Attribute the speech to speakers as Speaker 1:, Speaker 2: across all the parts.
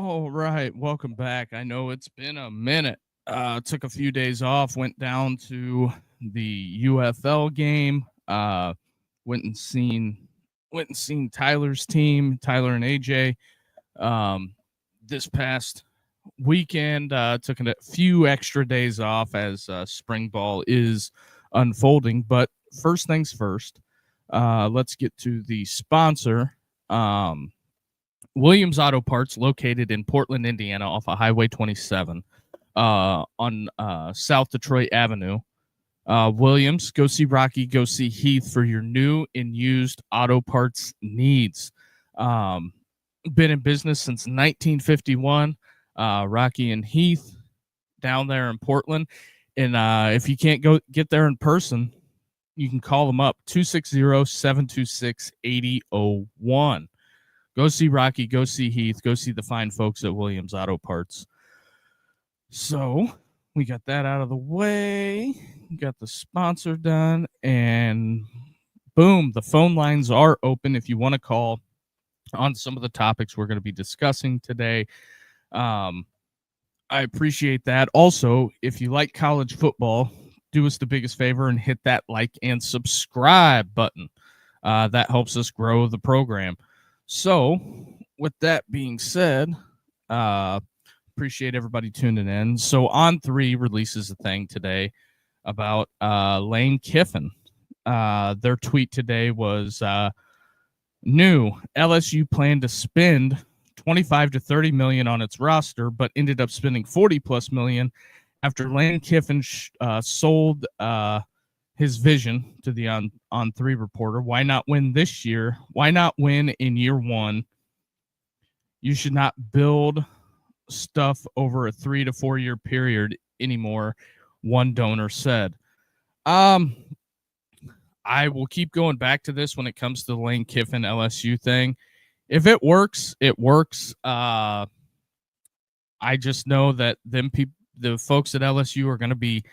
Speaker 1: All right, welcome back. I know it's been a minute. Took a few days off, went down to the UFL game. Went and seen Tyler's team, Tyler and AJ. Um, this past weekend, took a few extra days off as spring ball is unfolding. But first things first, let's get to the sponsor. Williams Auto Parts, located in Portland, Indiana, off of Highway 27 on South Detroit Avenue. Williams, go see Rocky, go see Heath for your new and used auto parts needs. Been in business since 1951. Rocky and Heath down there in Portland. And if you can't go get there in person, you can call them up, 260-726-8001. Go see Rocky, go see Heath, go see the fine folks at Williams Auto Parts. So we got that out of the way. Got the sponsor done. And boom, the phone lines are open if you want to call on some of the topics we're going to be discussing today. I appreciate that. Also, if you like college football, do us the biggest favor and hit that like and subscribe button. That helps us grow the program. So, with that being said, appreciate everybody tuning in. So, On3 releases a thing today about Lane Kiffin. Their tweet today was new. LSU planned to spend 25 to 30 million on its roster, but ended up spending 40 plus million after Lane Kiffin sold his vision to the On3 reporter. Why not win this year? Why not win in year one? You should not build stuff over a 3 to 4 year period anymore, one donor said. I will keep going back to this when it comes to the Lane Kiffin LSU thing. If it works, it works. I just know that the folks at LSU are going to be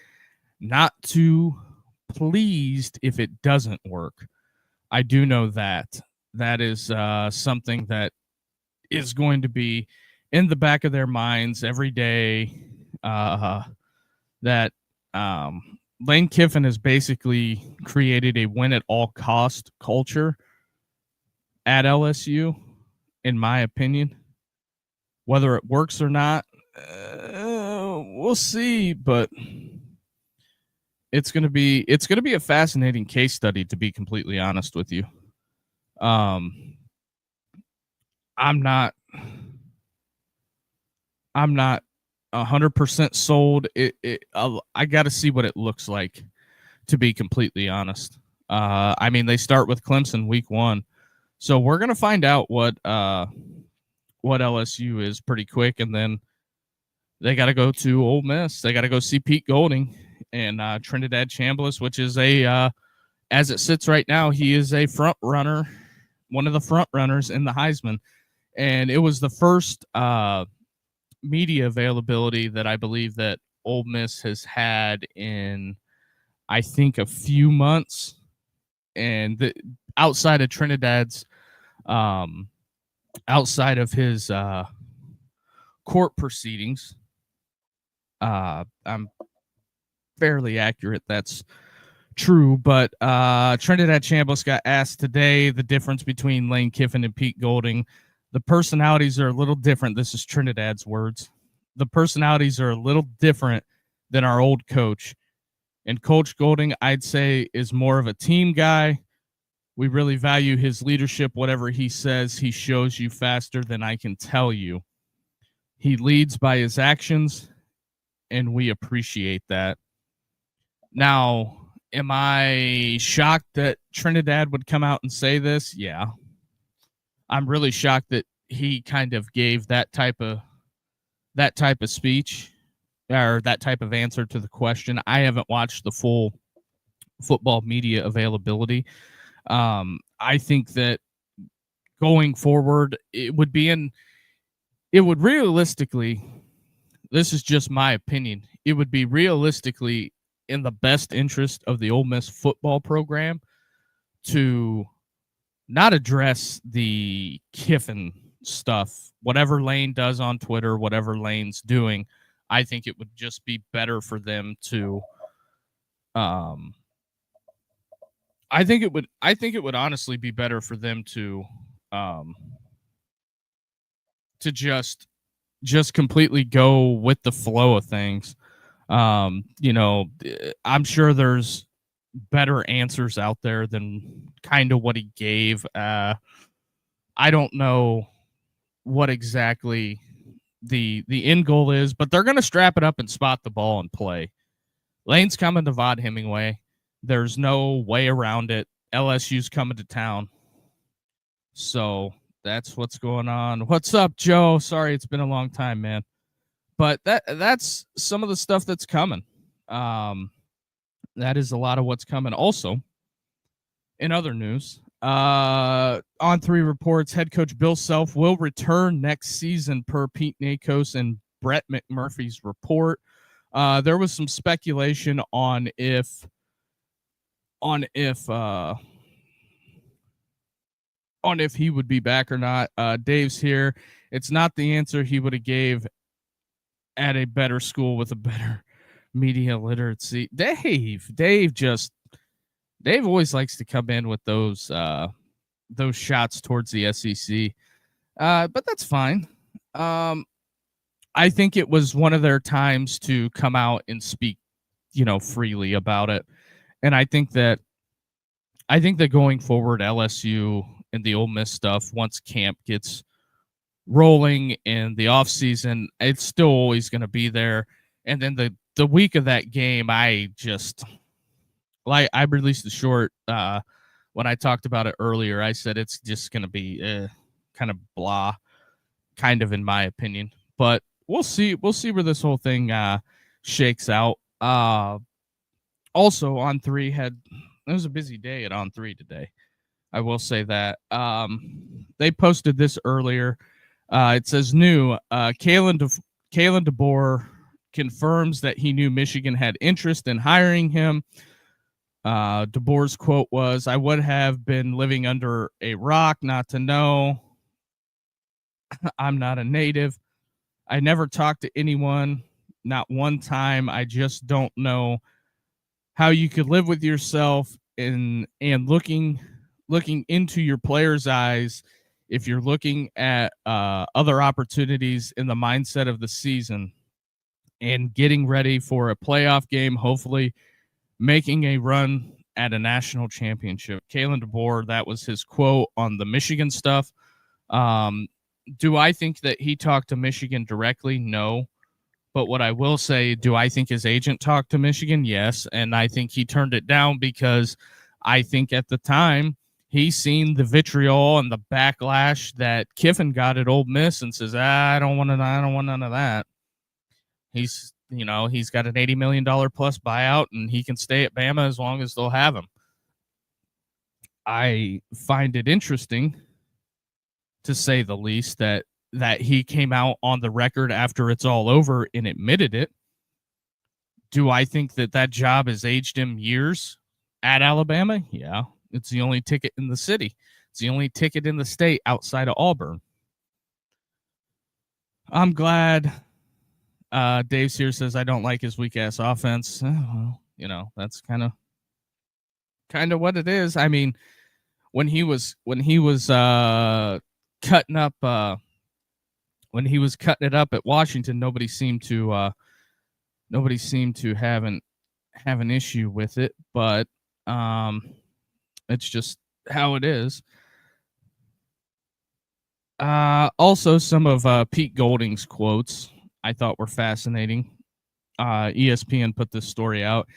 Speaker 1: not too pleased if it doesn't work. I do know that. That is something that is going to be in the back of their minds every day. That Lane Kiffin has basically created a win-at-all-cost culture at LSU, in my opinion. Whether it works or not, we'll see, but it's going to be a fascinating case study, to be completely honest with you. I'm not 100% sold. I got to see what it looks like, to be completely honest. I mean, they start with Clemson week 1, so we're going to find out what LSU is pretty quick, and then they got to go to Ole Miss. They got to go see Pete Golding and Trinidad Chambliss, which is as it sits right now, he is a front runner, one of the front runners in the Heisman, and it was the first media availability that I believe that Ole Miss has had in, I think, a few months, and outside of Trinidad's, outside of his court proceedings, I'm fairly accurate. That's true, but Trinidad Chambliss got asked today the difference between Lane Kiffin and Pete Golding. The personalities are a little different. This is Trinidad's words. The personalities are a little different than our old coach. And Coach Golding, I'd say, is more of a team guy. We really value his leadership. Whatever he says, he shows you faster than I can tell you. He leads by his actions, and we appreciate that. Now, am I shocked that Trinidad would come out and say this? Yeah. I'm really shocked that he kind of gave that type of speech, or that type of answer to the question. I haven't watched the full football media availability. I think that going forward, it would realistically, this is just my opinion, it would be realistically in the best interest of the Ole Miss football program to not address the Kiffin stuff, whatever Lane does on Twitter, whatever Lane's doing, I think it would just be better for them to I think it would honestly be better for them to just completely go with the flow of things. You know, I'm sure there's better answers out there than kind of what he gave. I don't know what exactly the end goal is, but they're going to strap it up and spot the ball and play. Lane's coming to Vaught Hemingway. There's no way around it. LSU's coming to town. So that's what's going on. What's up, Joe? Sorry, it's been a long time, man. But that's some of the stuff that's coming. That is a lot of what's coming. Also, in other news, On 3 reports head coach Bill Self will return next season per Pete Nakos and Brett McMurphy's report. There was some speculation on if he would be back or not. Dave's here. It's not the answer he would have gave at a better school with a better media literacy. Dave always likes to come in with those shots towards the SEC. But that's fine. I think it was one of their times to come out and speak, freely about it. And I think that going forward, LSU and the Ole Miss stuff, once camp gets rolling in the off season, it's still always going to be there. And then the week of that game, I released the short when I talked about it earlier. I said it's just going to be kind of blah, kind of in my opinion. But we'll see where this whole thing shakes out. Also, On 3 it was a busy day at On 3 today. I will say that. They posted this earlier. It says new. Kalen DeBoer confirms that he knew Michigan had interest in hiring him. DeBoer's quote was, "I would have been living under a rock not to know. I'm not a native. I never talked to anyone, not one time. I just don't know how you could live with yourself and looking into your players' eyes if you're looking at other opportunities in the mindset of the season and getting ready for a playoff game, hopefully making a run at a national championship." Kalen DeBoer, that was his quote on the Michigan stuff. Do I think that he talked to Michigan directly? No. But what I will say, do I think his agent talked to Michigan? Yes. And I think he turned it down because I think at the time he's seen the vitriol and the backlash that Kiffin got at Ole Miss and says, I don't want none of that. He's got an $80 million plus buyout and he can stay at Bama as long as they'll have him. I find it interesting, to say the least, that he came out on the record after it's all over and admitted it. Do I think that job has aged him years at Alabama? Yeah. It's the only ticket in the city. It's the only ticket in the state outside of Auburn. I'm glad. Dave's here says, I don't like his weak ass offense. Well, that's kind of what it is. I mean, when he was cutting up when he was cutting it up at Washington, nobody seemed to have an issue with it, but it's just how it is. Also, some of Pete Golding's quotes I thought were fascinating. ESPN put this story out.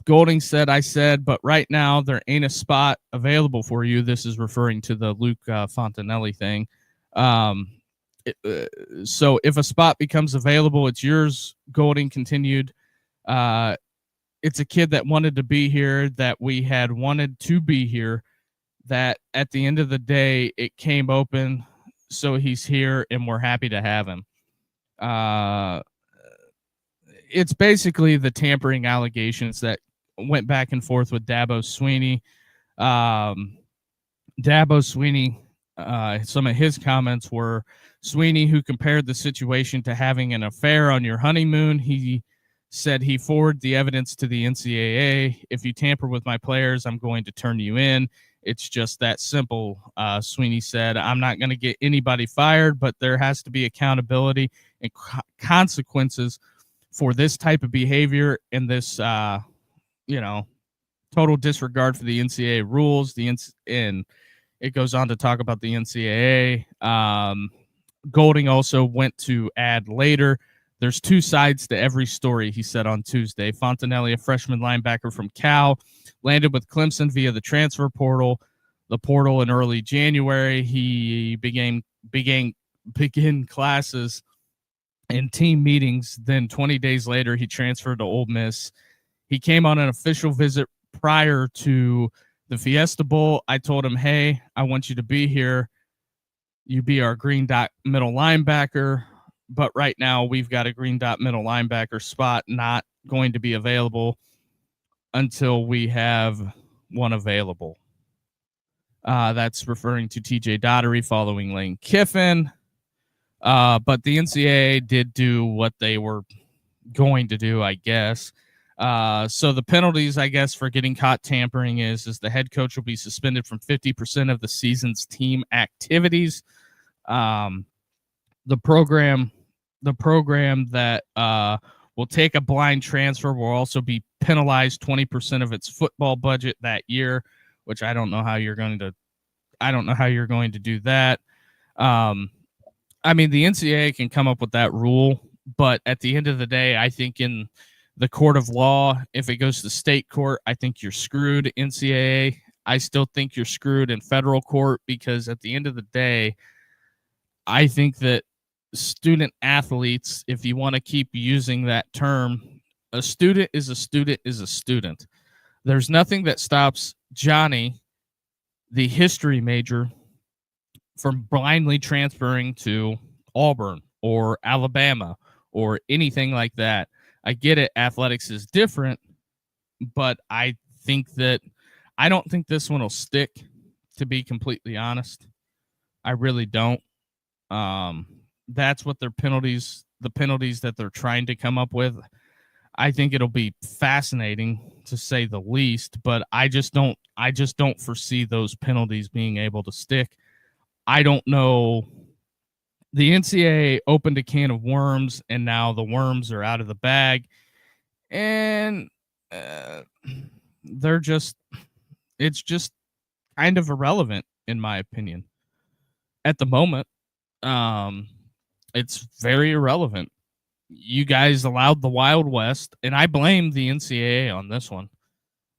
Speaker 1: Golding said, "I said, but right now there ain't a spot available for you." This is referring to the Luke Fontanelli thing. So if a spot becomes available, it's yours. Golding continued. It's a kid that wanted to be here, that we had wanted to be here, that at the end of the day, it came open. So he's here and we're happy to have him. It's basically the tampering allegations that went back and forth with Dabo Swinney. Dabo Swinney some of his comments were Sweeney, who compared the situation to having an affair on your honeymoon. He said he forwarded the evidence to the NCAA. If you tamper with my players, I'm going to turn you in. It's just that simple. Sweeney said, I'm not going to get anybody fired, but there has to be accountability and consequences for this type of behavior and this, total disregard for the NCAA rules. And it goes on to talk about the NCAA. Golding also went to add later, there's two sides to every story, he said on Tuesday. Fontanelli, a freshman linebacker from Cal, landed with Clemson via the transfer portal. The portal in early January, he began classes and team meetings. Then 20 days later, he transferred to Ole Miss. He came on an official visit prior to the Fiesta Bowl. I told him, hey, I want you to be here. You be our green dot middle linebacker. But right now we've got a green dot middle linebacker spot not going to be available until we have one available. That's referring to TJ Daugherty following Lane Kiffin. But the NCAA did do what they were going to do, I guess. So the penalties, I guess, for getting caught tampering is the head coach will be suspended from 50% of the season's team activities. The program that will take a blind transfer will also be penalized 20% of its football budget that year, which I don't know how you're going to do that. I mean, the NCAA can come up with that rule, but at the end of the day, I think in the court of law, if it goes to state court, I think you're screwed, NCAA. I still think you're screwed in federal court because at the end of the day, I think that student athletes, if you want to keep using that term, a student is a student is a student. There's nothing that stops Johnny, the history major, from blindly transferring to Auburn or Alabama or anything like that. I get it. Athletics is different, but I don't think this one will stick, to be completely honest. I really don't. That's what the penalties that they're trying to come up with. I think it'll be fascinating to say the least, but I just don't foresee those penalties being able to stick. I don't know. The NCAA opened a can of worms, and now the worms are out of the bag, and it's just kind of irrelevant, in my opinion. At the moment, it's very irrelevant. You guys allowed the Wild West, and I blame the NCAA on this one.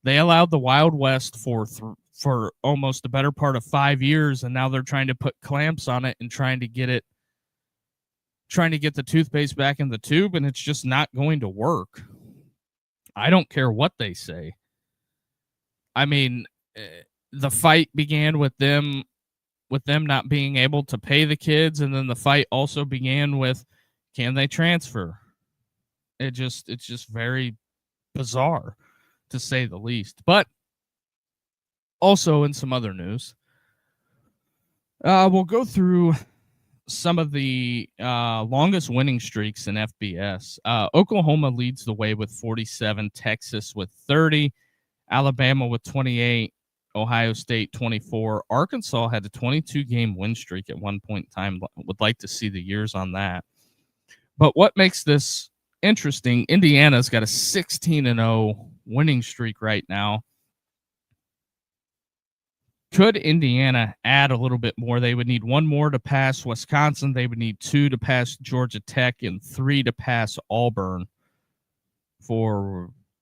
Speaker 1: They allowed the Wild West for almost the better part of 5 years, and now they're trying to put clamps on it and trying to get the toothpaste back in the tube, and it's just not going to work. I don't care what they say. I mean, the fight began with them not being able to pay the kids, and then the fight also began with, can they transfer? It's just very bizarre, to say the least. But also in some other news, we'll go through some of the longest winning streaks in FBS. Oklahoma leads the way with 47, Texas with 30, Alabama with 28, Ohio State 24. Arkansas had a 22-game win streak at one point in time. Would like to see the years on that. But what makes this interesting, Indiana's got a 16-0 winning streak right now. Could Indiana add a little bit more? They would need one more to pass Wisconsin. They would need 2 to pass Georgia Tech and 3 to pass Auburn.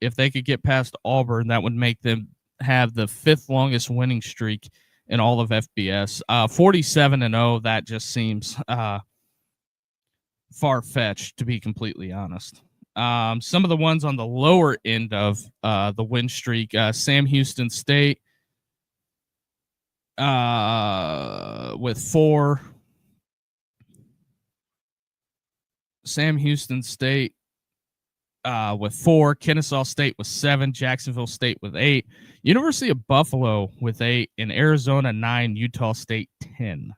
Speaker 1: If they could get past Auburn, that would make them have the 5th longest winning streak in all of FBS. 47-0, that just seems far-fetched, to be completely honest. Some of the ones on the lower end of the win streak, Sam Houston State with 4. Sam Houston State with 4, Kennesaw State with 7, Jacksonville State with 8, University of Buffalo with 8, and Arizona 9, Utah State 10.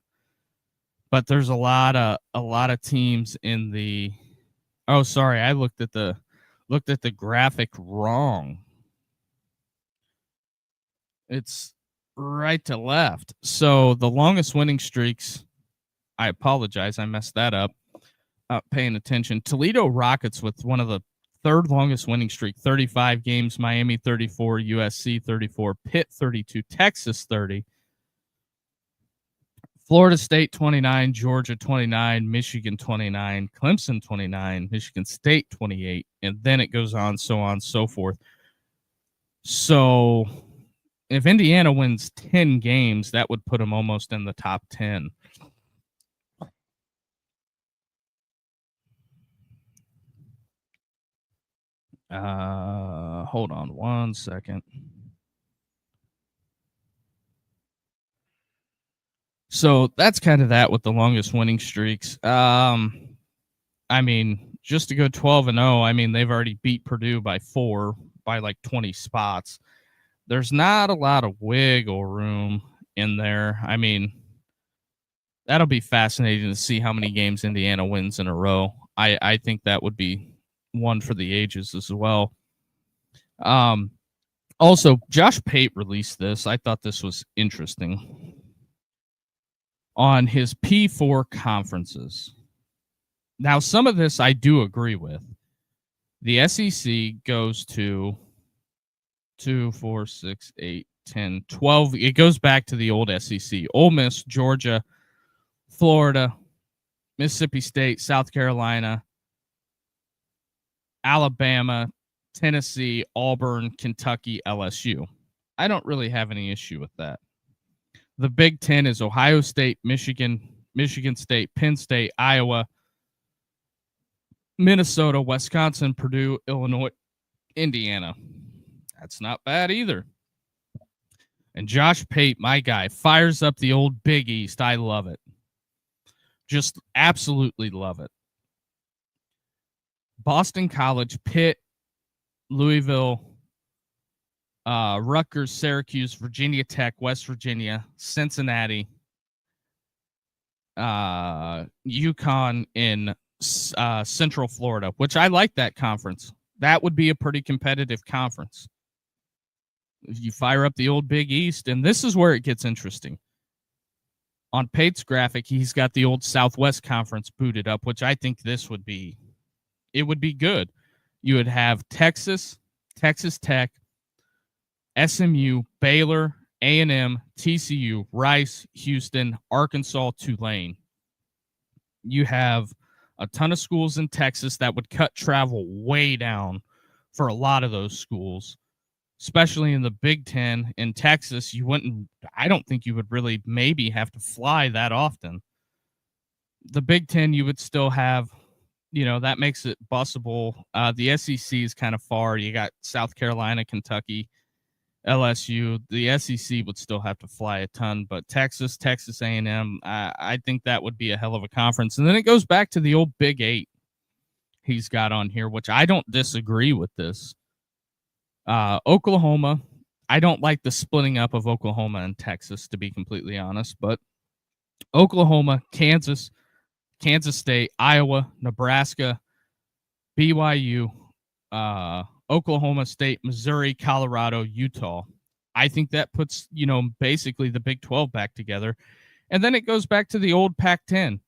Speaker 1: But there's a lot of teams in the. Oh, sorry, I looked at the graphic wrong. It's right to left. So the longest winning streaks. I apologize, I messed that up. Paying attention. Toledo Rockets with one of the third longest winning streak, 35 games. Miami 34, USC 34, Pitt 32, Texas 30. Florida State 29, Georgia 29, Michigan 29, Clemson 29, Michigan State 28, and then it goes on, so forth. So if Indiana wins 10 games, that would put them almost in the top 10. Hold on one second. So that's kind of that with the longest winning streaks. I mean, just to go 12-0, I mean, they've already beat Purdue by like 20 spots. There's not a lot of wiggle room in there. I mean, that'll be fascinating to see how many games Indiana wins in a row. I think that would be one for the ages as well. Also, Josh Pate released this. I thought this was interesting. On his P4 conferences. Now, some of this I do agree with. The SEC goes to 2, 4, 6, 8, 10, 12. It goes back to the old SEC. Ole Miss, Georgia, Florida, Mississippi State, South Carolina, Alabama, Tennessee, Auburn, Kentucky, LSU. I don't really have any issue with that. The Big Ten is Ohio State, Michigan, Michigan State, Penn State, Iowa, Minnesota, Wisconsin, Purdue, Illinois, Indiana. That's not bad either. And Josh Pate, my guy, fires up the old Big East. I love it. Just absolutely love it. Boston College, Pitt, Louisville, Rutgers, Syracuse, Virginia Tech, West Virginia, Cincinnati, UConn in Central Florida, which I like that conference. That would be a pretty competitive conference. If you fire up the old Big East, and this is where it gets interesting. On Pate's graphic, he's got the old Southwest Conference booted up, which I think this would be, it would be good. You would have Texas, Texas Tech, SMU, Baylor, A&M, TCU, Rice, Houston, Arkansas, Tulane. You have a ton of schools in Texas that would cut travel way down for a lot of those schools, especially in the Big Ten. In Texas, I don't think you would really maybe have to fly that often. The Big Ten, you would still have, that makes it busable. The SEC is kind of far. You got South Carolina, Kentucky, LSU. The SEC would still have to fly a ton, but Texas A&M, I think that would be a hell of a conference. And then it goes back to the old Big 8 he's got on here, which I don't disagree with this. Oklahoma, I don't like the splitting up of Oklahoma and Texas, to be completely honest, but Oklahoma, Kansas, Kansas State, Iowa, Nebraska, BYU, Oklahoma State, Missouri, Colorado, Utah. I think that puts, basically the Big 12 back together. And then it goes back to the old Pac-10.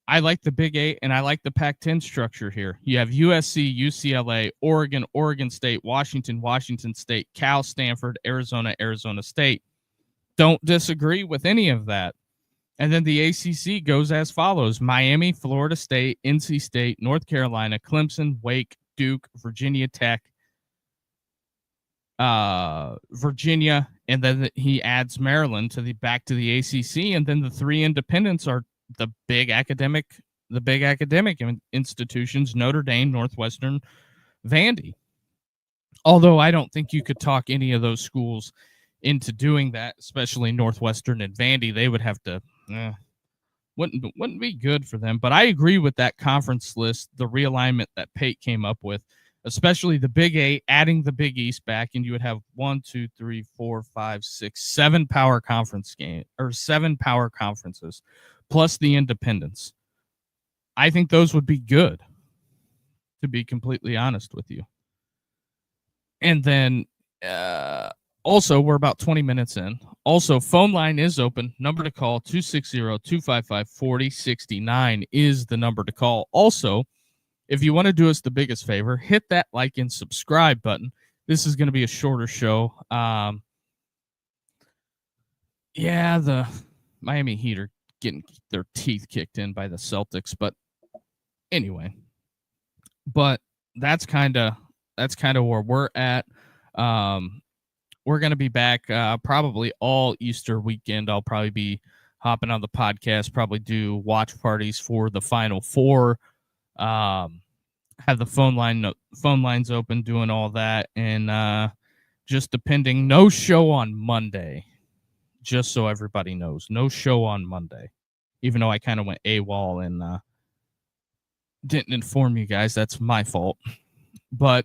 Speaker 1: I like the Big 8 and I like the Pac-10 structure here. You have USC, UCLA, Oregon, Oregon State, Washington, Washington State, Cal, Stanford, Arizona, Arizona State. Don't disagree with any of that. And then the ACC goes as follows: Miami, Florida State, NC State, North Carolina, Clemson, Wake, Duke, Virginia Tech, Virginia, and then he adds Maryland back to the ACC, and then the three independents are the big academic institutions: Notre Dame, Northwestern, Vandy. Although I don't think you could talk any of those schools into doing that, especially Northwestern and Vandy. They would have to, wouldn't be good for them. But I agree with that conference list, the realignment that Pate came up with. especially the Big 8, adding the Big East back, and you would have 7 power conference game or 7 power conferences plus the independents. I think those would be good, to be completely honest with you. And then also, we're about 20 minutes in. Also, phone line is open. Number to call, 260-255-4069 is the number to call. Also, if you want to do us the biggest favor, hit that like and subscribe button. This is going to be a shorter show. The Miami Heat are getting their teeth kicked in by the Celtics, but anyway. But that's kind of where we're at. We're going to be back probably all Easter weekend. I'll probably be hopping on the podcast, probably do watch parties for the Final Four. Have the phone lines open, doing all that, and just depending. No show on Monday, just so everybody knows. No show on Monday, even though I kind of went AWOL and didn't inform you guys. That's my fault. But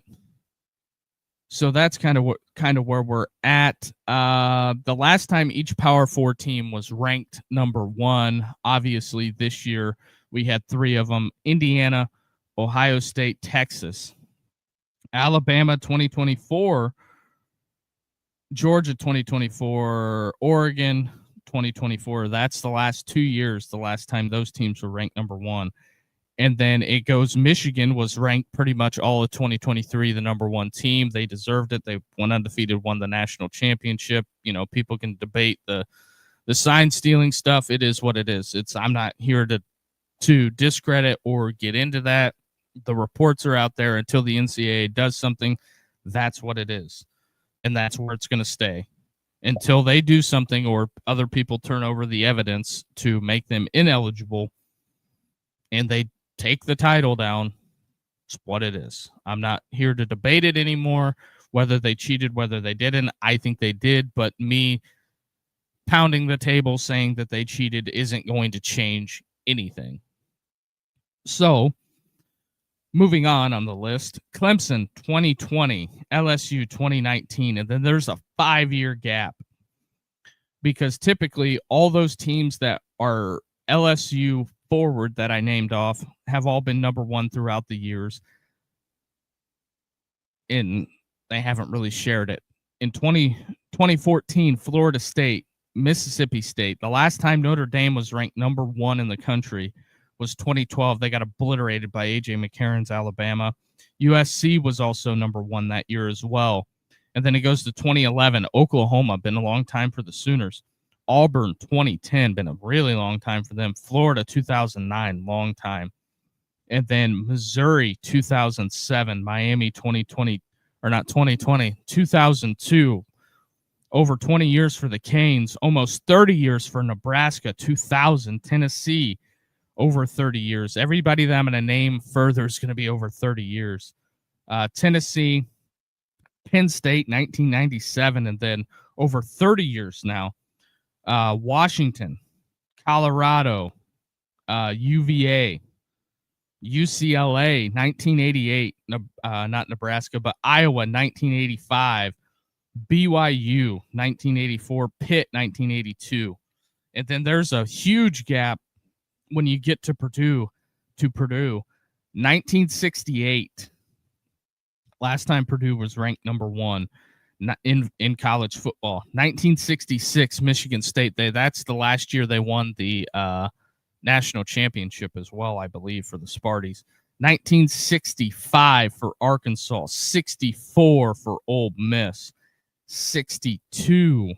Speaker 1: so that's kind of where we're at. The last time each Power 4 team was ranked number 1, obviously this year we had 3 of them: Indiana, Ohio State, Texas, Alabama 2024, Georgia 2024, Oregon 2024. That's the last 2 years, the last time those teams were ranked number 1. And then it goes, Michigan was ranked pretty much all of 2023, the number 1 team. They deserved it. They went undefeated, won the national championship. You know, people can debate the sign stealing stuff. It is what it is. I'm not here to discredit or get into that. The reports are out there. Until the NCAA does something, that's what it is. And that's where it's going to stay. Until they do something or other people turn over the evidence to make them ineligible and they take the title down, it's what it is. I'm not here to debate it anymore, whether they cheated, whether they didn't. I think they did, but me pounding the table saying that they cheated isn't going to change anything. So, moving on the list, Clemson 2020, LSU 2019, and then there's a 5-year gap because typically all those teams that are LSU forward that I named off have all been number 1 throughout the years, and they haven't really shared it. In 2014, Florida State, Mississippi State. The last time Notre Dame was ranked number 1 in the country was 2012. They got obliterated by A.J. McCarron's Alabama. USC was also number 1 that year as well. And then it goes to 2011, Oklahoma, been a long time for the Sooners. Auburn 2010, been a really long time for them. Florida 2009, long time. And then Missouri 2007, Miami 2020, or not 2020, 2002. Over 20 years for the Canes, almost 30 years for Nebraska, 2000, Tennessee, over 30 years. Everybody that I'm going to name further is going to be over 30 years. Tennessee, Penn State, 1997, and then over 30 years now. Washington, Colorado, UVA, UCLA, 1988, not Nebraska, but Iowa, 1985, BYU, 1984, Pitt, 1982. And then there's a huge gap when you get to Purdue, 1968. Last time Purdue was ranked number 1 in college football. 1966, Michigan State. That's the last year they won the national championship as well, I believe, for the Sparties. 1965 for Arkansas. 64 for Ole Miss. 62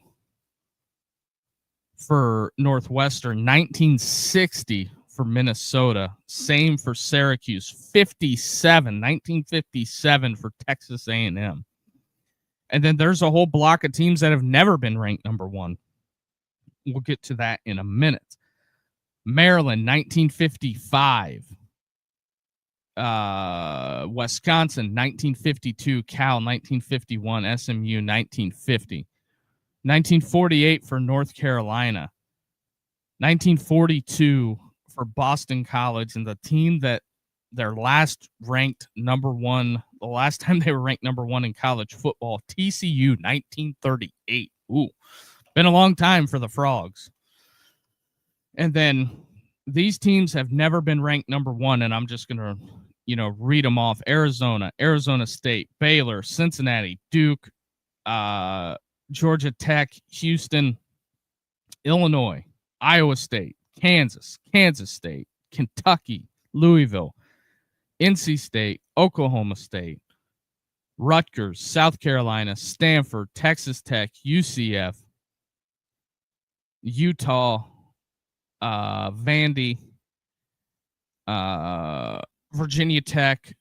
Speaker 1: for Northwestern. 1960 for Minnesota. Same for Syracuse. 1957 for Texas A&M. And then there's a whole block of teams that have never been ranked number 1. We'll get to that in a minute. Maryland, 1955. Wisconsin, 1952. Cal, 1951. SMU, 1950. 1948 for North Carolina. 1942 for Boston College, and the team that their last ranked number 1 The last time they were ranked number 1 in college football, TCU, 1938. Ooh, been a long time for the Frogs. And then these teams have never been ranked number 1, and I'm just going to, read them off. Arizona, Arizona State, Baylor, Cincinnati, Duke, Georgia Tech, Houston, Illinois, Iowa State, Kansas, Kansas State, Kentucky, Louisville, NC State, Oklahoma State, Rutgers, South Carolina, Stanford, Texas Tech, UCF, Utah, Vandy, Virginia Tech,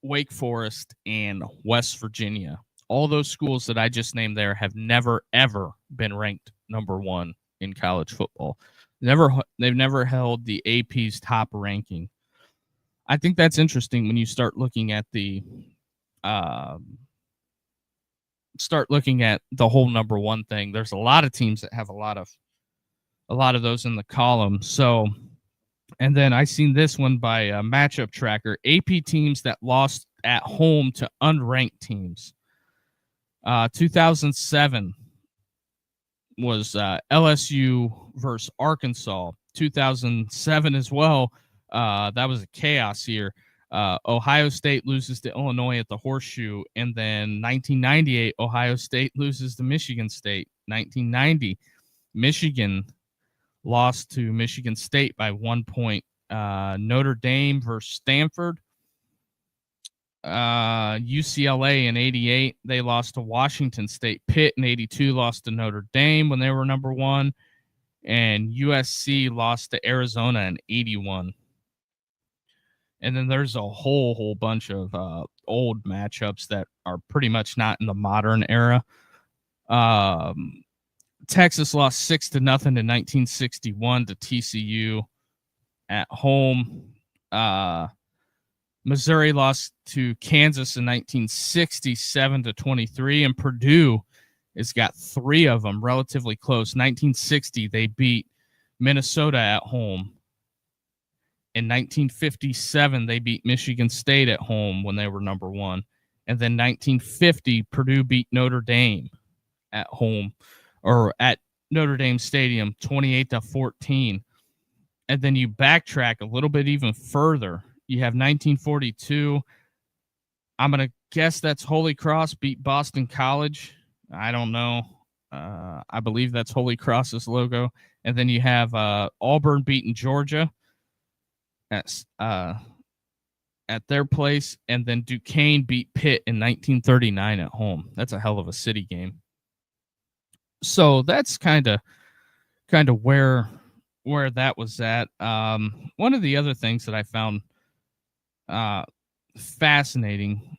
Speaker 1: Wake Forest, and West Virginia. All those schools that I just named there have never, ever been ranked number 1 in college football. They've never held the AP's top ranking. I think that's interesting when you start looking at the whole number 1 thing. There's a lot of teams that have a lot of those in the column. So, and then I seen this one by Matchup Tracker, AP teams that lost at home to unranked teams. 2007 was LSU versus Arkansas. 2007 as well. That was a chaos year. Ohio State loses to Illinois at the Horseshoe, and then 1998, Ohio State loses to Michigan State. 1990, Michigan lost to Michigan State by 1 point. Notre Dame versus Stanford. UCLA in 88, they lost to Washington State. Pitt in 82 lost to Notre Dame when they were number 1. And USC lost to Arizona in 81. And then there's a whole bunch of old matchups that are pretty much not in the modern era. Texas lost 6-0 in 1961 to TCU at home. Missouri lost to Kansas in 1967 to 23, and Purdue has got 3 of them relatively close. 1960, they beat Minnesota at home. In 1957, they beat Michigan State at home when they were number 1. And then 1950, Purdue beat Notre Dame at home, or at Notre Dame Stadium, 28-14. And then you backtrack a little bit even further. You have 1942. I'm going to guess that's Holy Cross beat Boston College. I don't know. I believe that's Holy Cross's logo. And then you have Auburn beating Georgia at their place. And then Duquesne beat Pitt in 1939 at home. That's a hell of a city game. So that's kind of where that was at. One of the other things that I found fascinating,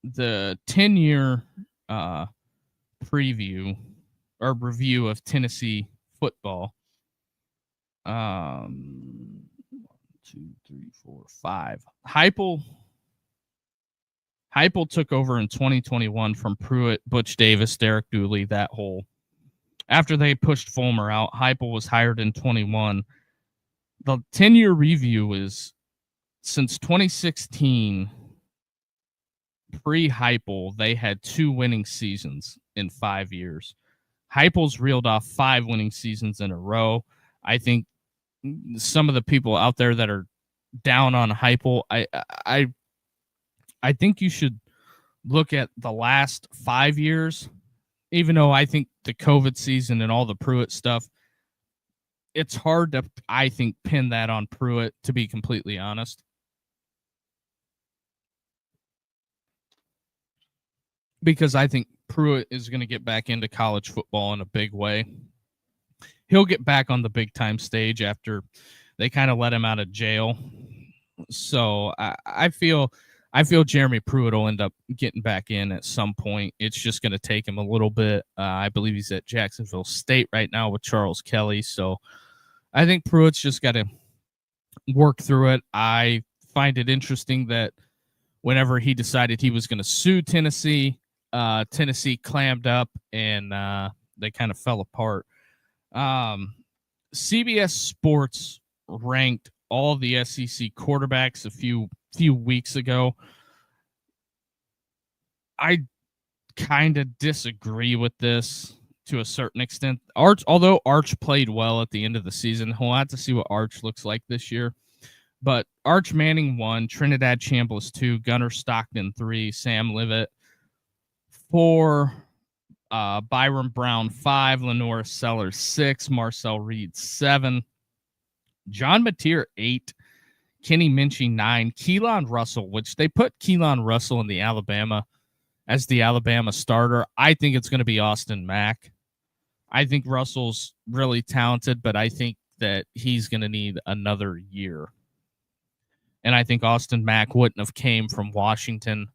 Speaker 1: the 10-year preview or review of Tennessee football. 1, 2, 3, 4, 5. Heupel took over in 2021 from Pruitt, Butch Davis, Derek Dooley, that whole. After they pushed Fulmer out, Heupel was hired in 21. The 10-year review is since 2016, pre-Heupel, they had 2 winning seasons in 5 years. Heupel's reeled off 5 winning seasons in a row. I think some of the people out there that are down on Heupel, I think you should look at the last 5 years, even though I think the COVID season and all the Pruitt stuff, it's hard to, I think, pin that on Pruitt, to be completely honest. Because I think Pruitt is going to get back into college football in a big way. He'll get back on the big-time stage after they kind of let him out of jail. So I feel Jeremy Pruitt will end up getting back in at some point. It's just going to take him a little bit. I believe he's at Jacksonville State right now with Charles Kelly. So I think Pruitt's just got to work through it. I find it interesting that whenever he decided he was going to sue Tennessee, Tennessee clammed up and they kind of fell apart. CBS Sports ranked all the SEC quarterbacks a few weeks ago. I kind of disagree with this to a certain extent. Although Arch played well at the end of the season, we'll have to see what Arch looks like this year. But Arch Manning 1, Trinidad Chambliss 2, Gunnar Stockton 3, Sam Livet 4, Byron Brown 5, Lenora Sellers 6, Marcel Reed 7, John Mateer 8, Kenny Minchie 9, Keelan Russell, which they put Keelan Russell in the Alabama as the Alabama starter. I think it's going to be Austin Mack. I think Russell's really talented, but I think that he's going to need another year. And I think Austin Mack wouldn't have came from Washington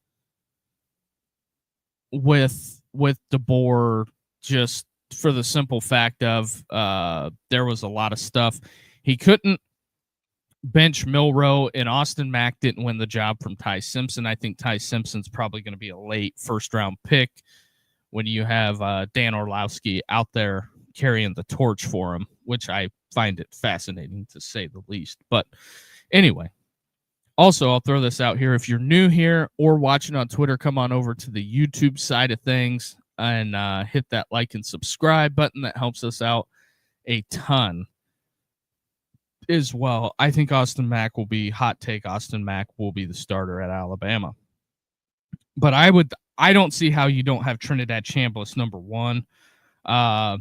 Speaker 1: with DeBoer, just for the simple fact of there was a lot of stuff. He couldn't bench Milroe, and Austin Mack didn't win the job from Ty Simpson. I think Ty Simpson's probably going to be a late first-round pick when you have Dan Orlowski out there carrying the torch for him, which I find it fascinating to say the least. But anyway, also, I'll throw this out here. If you're new here or watching on Twitter, come on over to the YouTube side of things and hit that like and subscribe button. That helps us out a ton as well. I think Austin Mack will be, hot take, Austin Mack will be the starter at Alabama. But I don't see how you don't have Trinidad Chambliss number 1. I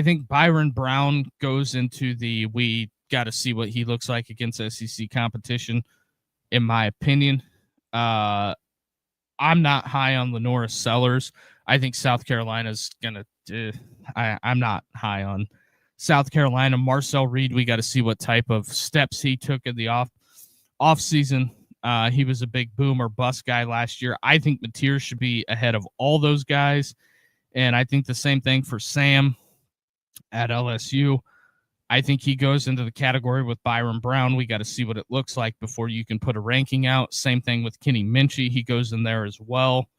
Speaker 1: think Byron Brown goes into we got to see what he looks like against SEC competition. In my opinion, I'm not high on Lenora Sellers. I think South Carolina's going to I'm not high on South Carolina. Marcel Reed, we got to see what type of steps he took in the off season. He was a big boom or bust guy last year. I think Mateer should be ahead of all those guys. And I think the same thing for Sam at LSU. I think he goes into the category with Byron Brown. We got to see what it looks like before you can put a ranking out. Same thing with Kenny Minchie. He goes in there as well.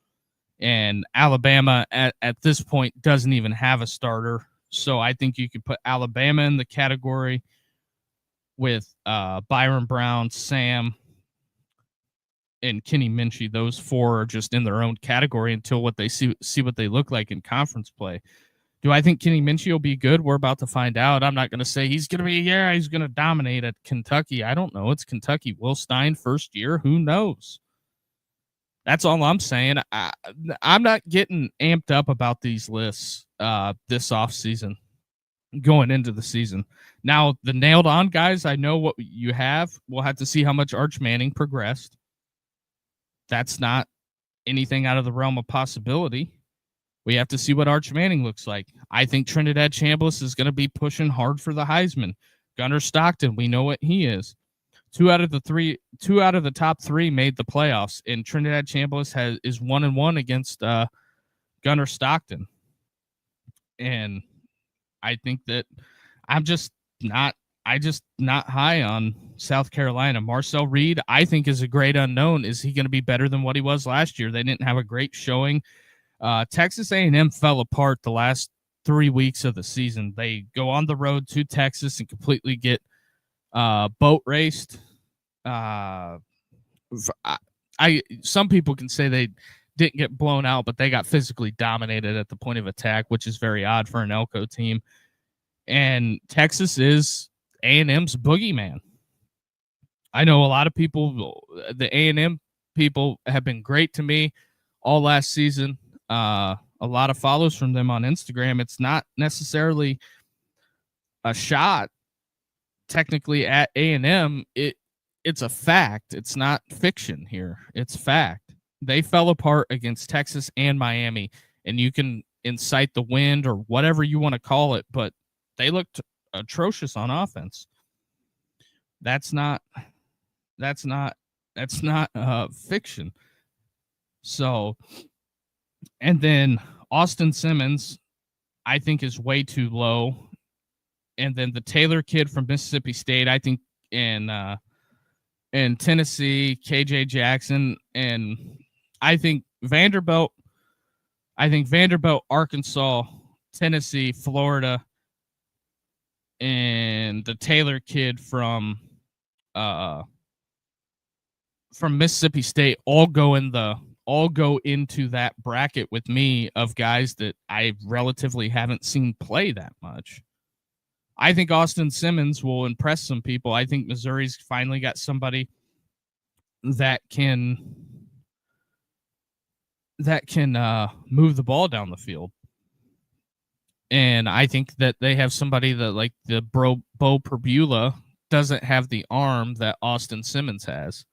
Speaker 1: And Alabama at this point doesn't even have a starter. So I think you could put Alabama in the category with Byron Brown, Sam, and Kenny Minchie. Those 4 are just in their own category until what they see what they look like in conference play. Do I think Kenny Minchie will be good? We're about to find out. I'm not going to say he's going to be, he's going to dominate at Kentucky. I don't know. It's Kentucky. Will Stein, first year. Who knows? That's all I'm saying. I'm not getting amped up about these lists this offseason going into the season. Now, the nailed on guys, I know what you have. We'll have to see how much Arch Manning progressed. That's not anything out of the realm of possibility. We have to see what Arch Manning looks like. I think Trinidad Chambliss is going to be pushing hard for the Heisman. Gunnar Stockton, we know what he is. 2 out of the top 3 made the playoffs, and Trinidad Chambliss is 1-1 against Gunnar Stockton. And I think that I'm just not high on South Carolina. Marcel Reed, I think, is a great unknown. Is he going to be better than what he was last year? They didn't have a great showing. Texas A&M fell apart the last 3 weeks of the season. They go on the road to Texas and completely get boat raced. Some people can say they didn't get blown out, but they got physically dominated at the point of attack, which is very odd for an Elko team. And Texas is A&M's boogeyman. I know a lot of people, the A&M people, have been great to me all last season. A lot of follows from them on Instagram. It's not necessarily a shot technically at A&M. It's a fact. It's not fiction here. It's fact. They fell apart against Texas and Miami, and you can incite the wind or whatever you want to call it, but they looked atrocious on offense. That's not fiction. So, and then Austin Simmons, I think, is way too low. And then the Taylor kid from Mississippi State, I think, in Tennessee, KJ Jackson, and I think Vanderbilt, Arkansas, Tennessee, Florida, and the Taylor kid from Mississippi State all go in the all go into that bracket with me of guys that I relatively haven't seen play that much. I think Austin Simmons will impress some people. I think Missouri's finally got somebody that can move the ball down the field. And I think that they have somebody that, like the Bo Perbula, doesn't have the arm that Austin Simmons has.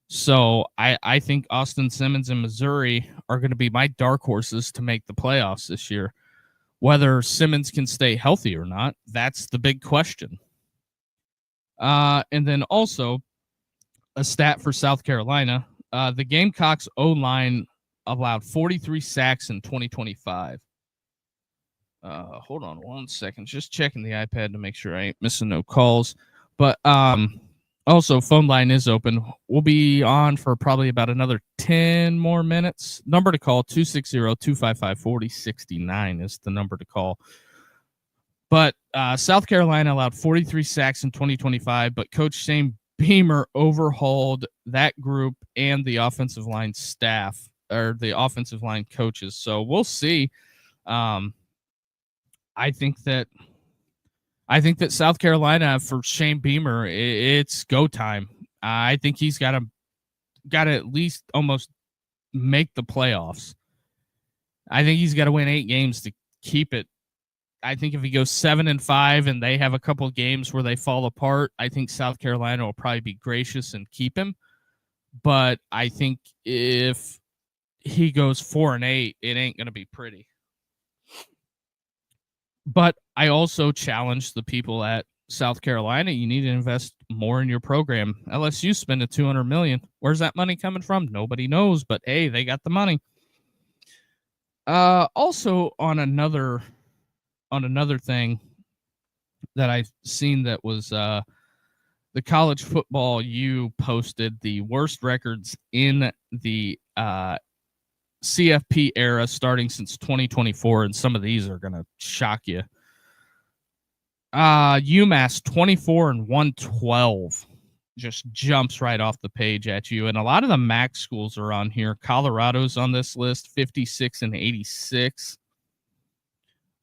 Speaker 1: So I think Austin Simmons and Missouri are going to be my dark horses to make the playoffs this year. Whether Simmons can stay healthy or not, that's the big question. And then also a stat for South Carolina. The Gamecocks O-line allowed 43 sacks in 2025. Hold on one second. Just checking the iPad to make sure I ain't missing no calls. But also, phone line is open. We'll be on for probably about another 10 more minutes. Number to call, 260-255-4069 is the number to call. But South Carolina allowed 43 sacks in 2025, but Coach Shane Beamer overhauled that group and the offensive line staff, or the offensive line coaches. So we'll see. I think that South Carolina, for Shane Beamer, it's go time. I think he's got to at least almost make the playoffs. I think he's got to win 8 games to keep it. I think if he goes 7-5 and they have a couple of games where they fall apart, I think South Carolina will probably be gracious and keep him. But I think if he goes 4-8, it ain't going to be pretty. But I also challenge the people at South Carolina. You need to invest more in your program. LSU spending $200 million. Where's that money coming from? Nobody knows, but hey, they got the money. Also on another thing that I've seen that was the College Football U posted the worst records in the CFP era starting since 2024, and some of these are going to shock you. UMass 24-112 just jumps right off the page at you, and a lot of the MAC schools are on here. Colorado's on this list, 56-86.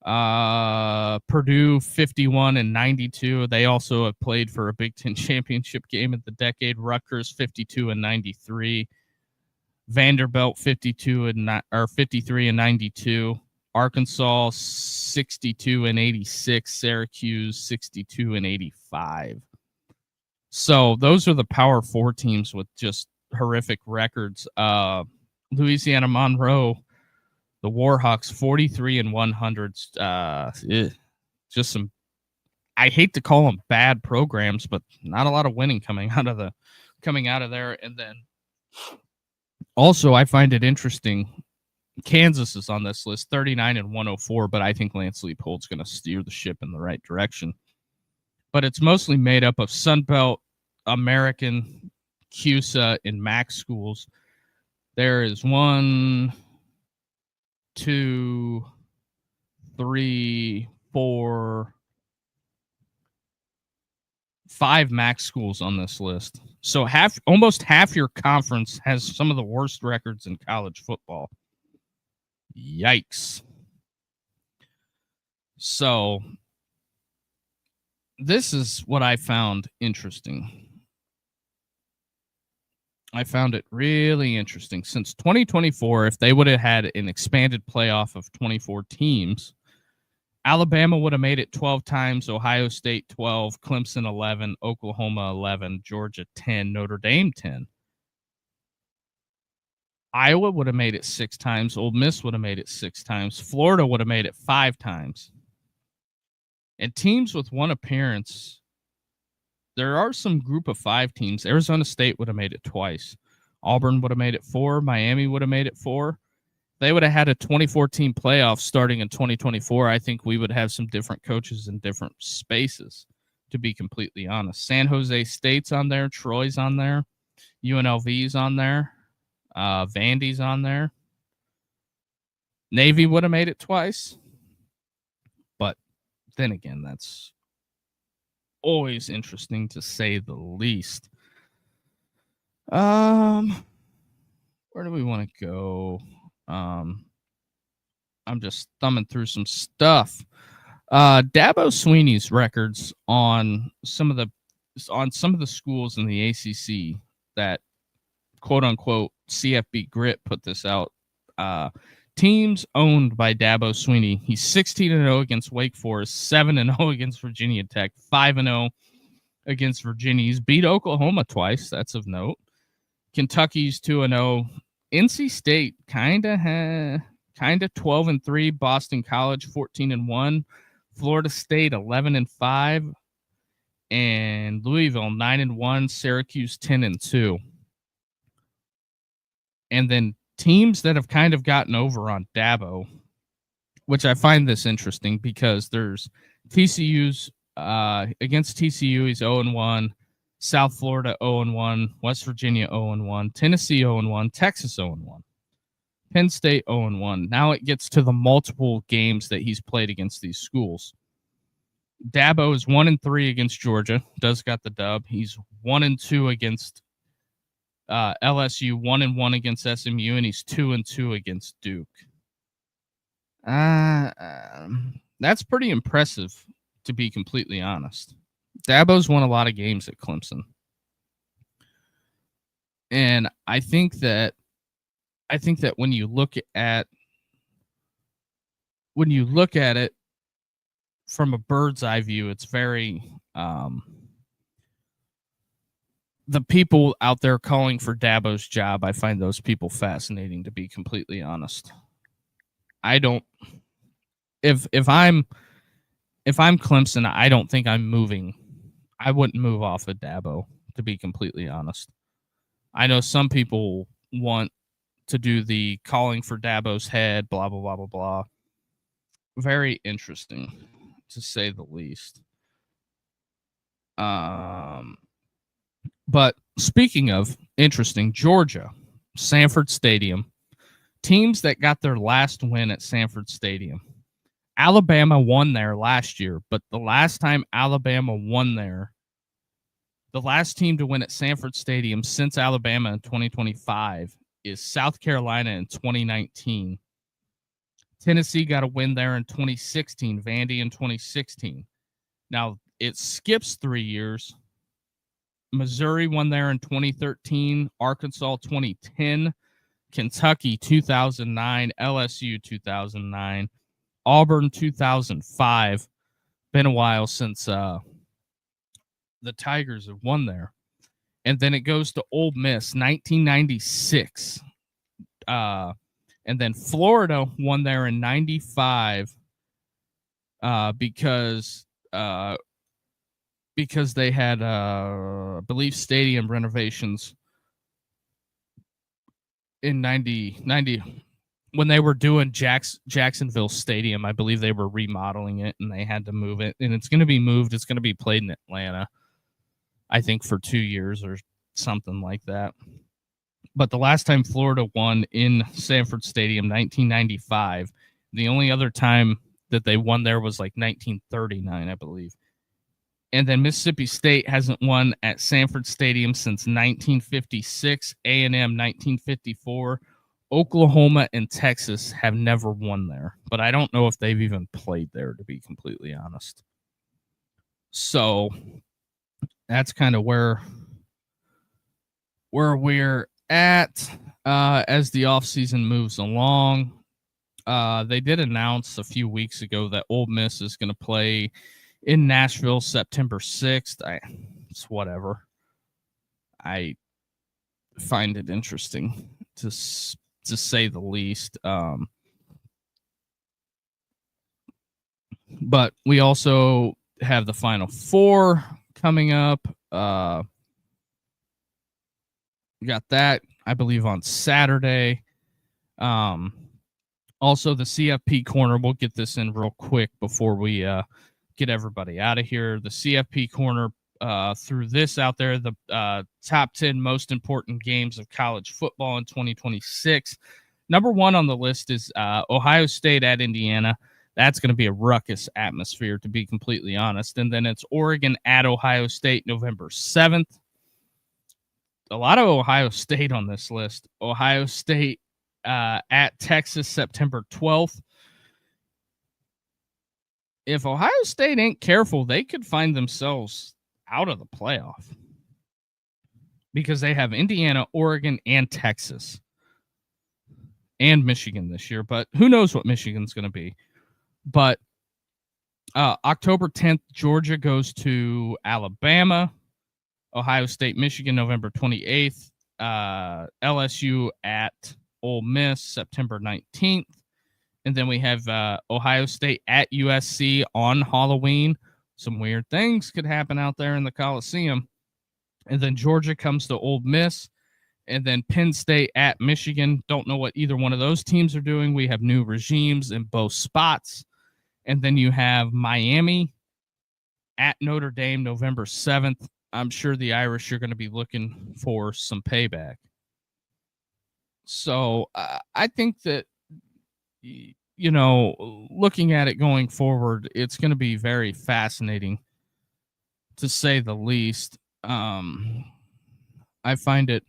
Speaker 1: Purdue 51-92. They also have played for a Big Ten championship game in the decade. Rutgers 52-93. Vanderbilt 53-92. Arkansas 62-86. Syracuse 62-85. So those are the Power 4 teams with just horrific records. Louisiana Monroe, the Warhawks 43-100. Just some, I hate to call them bad programs, but not a lot of winning coming out of there. And then also, I find it interesting. Kansas is on this list, 39-104, but I think Lance Leipold's going to steer the ship in the right direction. But it's mostly made up of Sunbelt, American, CUSA, and MAC schools. There is 1, 2, 3, 4, 5 MAC schools on this list. So almost half your conference has some of the worst records in college football. Yikes. So this is what I found interesting. I found it really interesting. Since 2024, if they would have had an expanded playoff of 24 teams, Alabama would have made it 12 times, Ohio State 12, Clemson 11, Oklahoma 11, Georgia 10, Notre Dame 10. Iowa would have made it 6 times, Ole Miss would have made it 6 times, Florida would have made it 5 times. And teams with one appearance, there are some group of 5 teams. Arizona State would have made it twice. Auburn would have made it 4. Miami would have made it 4. They would have had a 24-team playoff starting in 2024. I think we would have some different coaches in different spaces, to be completely honest. San Jose State's on there. Troy's on there. UNLV's on there. Vandy's on there. Navy would have made it twice. But then again, that's always interesting to say the least. Where where do we want to go? I'm just thumbing through some stuff. Dabo Sweeney's records on some of the schools in the ACC that quote unquote CFB Grit put this out. Teams owned by Dabo Sweeney. He's 16-0 against Wake Forest, 7-0 against Virginia Tech, 5-0 against Virginia. He's beat Oklahoma twice. That's of note. Kentucky's 2-0. NC State kind of 12-3. Boston College 14-1. Florida State 11-5. And Louisville 9-1. Syracuse 10-2. And then teams that have kind of gotten over on Dabo, which I find this interesting because there's TCU's against TCU, he's 0-1, South Florida 0-1, West Virginia 0-1, Tennessee 0-1, Texas 0-1, Penn State 0-1. Now it gets to the multiple games that he's played against these schools. Dabo is 1-3 against Georgia, does got the dub. He's 1-2 against LSU, 1-1 against SMU, and he's 2-2 against Duke. That's pretty impressive, to be completely honest. Dabo's won a lot of games at Clemson, and I think that when you look at it from a bird's eye view, it's very the people out there calling for Dabo's job, I find those people fascinating, to be completely honest. I don't. If I'm Clemson, I don't think I'm moving. I wouldn't move off of Dabo, to be completely honest. I know some people want to do the calling for Dabo's head, blah, blah, blah, blah, blah. Very interesting, to say the least. But speaking of interesting, Georgia, Sanford Stadium, teams that got their last win at Sanford Stadium. Alabama won there last year, but the last time Alabama won there, the last team to win at Sanford Stadium since Alabama in 2025 is South Carolina in 2019. Tennessee got a win there in 2016, Vandy in 2016. Now, it skips 3 years. Missouri won there in 2013, Arkansas 2010, Kentucky 2009, LSU 2009, Auburn 2005. Been a while since the Tigers have won there. And then it goes to Ole Miss, 1996. And then Florida won there in 95 because they had, I believe, stadium renovations in 90 when they were doing Jacksonville Stadium. I believe they were remodeling it and they had to move it. And it's going to be moved. It's going to be played in Atlanta, I think, for 2 years or something like that. But the last time Florida won in Sanford Stadium, 1995, the only other time that they won there was like 1939, I believe. And then Mississippi State hasn't won at Sanford Stadium since 1956, A&M 1954. Oklahoma and Texas have never won there, but I don't know if they've even played there, to be completely honest. So that's kind of where we're at as the offseason moves along. They did announce a few weeks ago that Ole Miss is going to play in Nashville September 6th. It's whatever. I find it interesting to say the least. But we also have the Final Four coming up. We got that, I believe, on Saturday. Also, the CFP Corner, we'll get this in real quick before we get everybody out of here. The CFP Corner threw this out there, the top 10 most important games of college football in 2026. Number one on the list is Ohio State at Indiana. That's going to be a ruckus atmosphere, to be completely honest. And then it's Oregon at Ohio State, November 7th. a lot of Ohio State on this list. Ohio State at Texas, September 12th. If Ohio State ain't careful, they could find themselves out of the playoff because they have Indiana, Oregon, and Texas and Michigan this year. But who knows what Michigan's going to be. But October 10th, Georgia goes to Alabama. Ohio State, Michigan, November 28th. LSU at Ole Miss, September 19th. And then we have Ohio State at USC on Halloween. Some weird things could happen out there in the Coliseum. And then Georgia comes to Ole Miss. And then Penn State at Michigan. Don't know what either one of those teams are doing. We have new regimes in both spots. And then you have Miami at Notre Dame, November 7th. I'm sure the Irish are going to be looking for some payback. So I think that, you know, looking at it going forward, it's going to be very fascinating, to say the least. I find it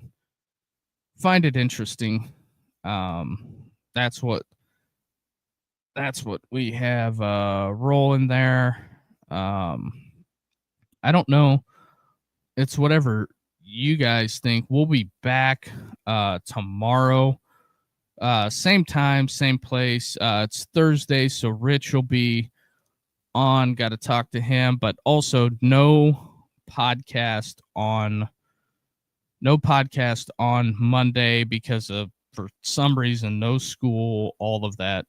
Speaker 1: interesting. That's what we have rolling there. I don't know. It's whatever you guys think. We'll be back tomorrow. Same time, same place. It's Thursday, so Rich will be on. Got to talk to him, but also no podcast on Monday because of, for some reason, no school, all of that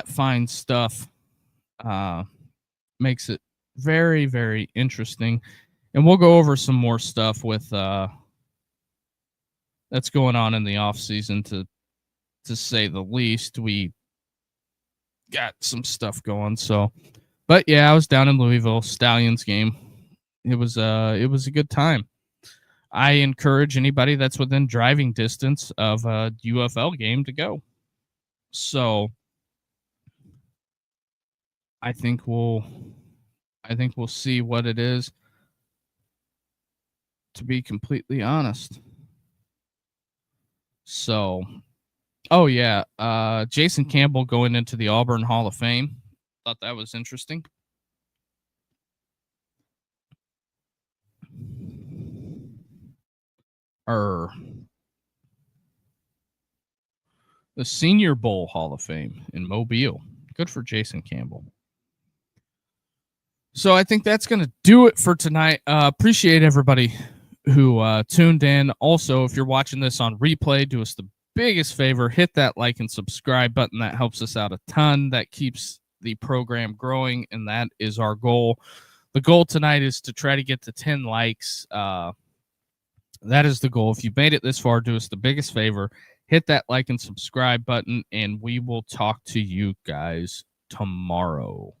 Speaker 1: fine stuff makes it very, very interesting. And we'll go over some more stuff with that's going on in the off season, to say the least. We got some stuff going. So, but yeah, I was down in Louisville, Stallions game. It was a good time. I encourage anybody that's within driving distance of a UFL game to go. So I think we'll see what it is, to be completely honest. So, oh yeah, Jason Campbell going into the Auburn Hall of Fame. Thought that was interesting. The Senior Bowl Hall of Fame in Mobile. Good for Jason Campbell. So I think that's going to do it for tonight. Appreciate everybody who tuned in. Also, if you're watching this on replay, do us the biggest favor, hit that like and subscribe button. That helps us out a ton. That keeps the program growing, and that is our goal. The goal tonight is to try to get to 10 likes. That is the goal. If you've made it this far, do us the biggest favor, hit that like and subscribe button, and we will talk to you guys tomorrow.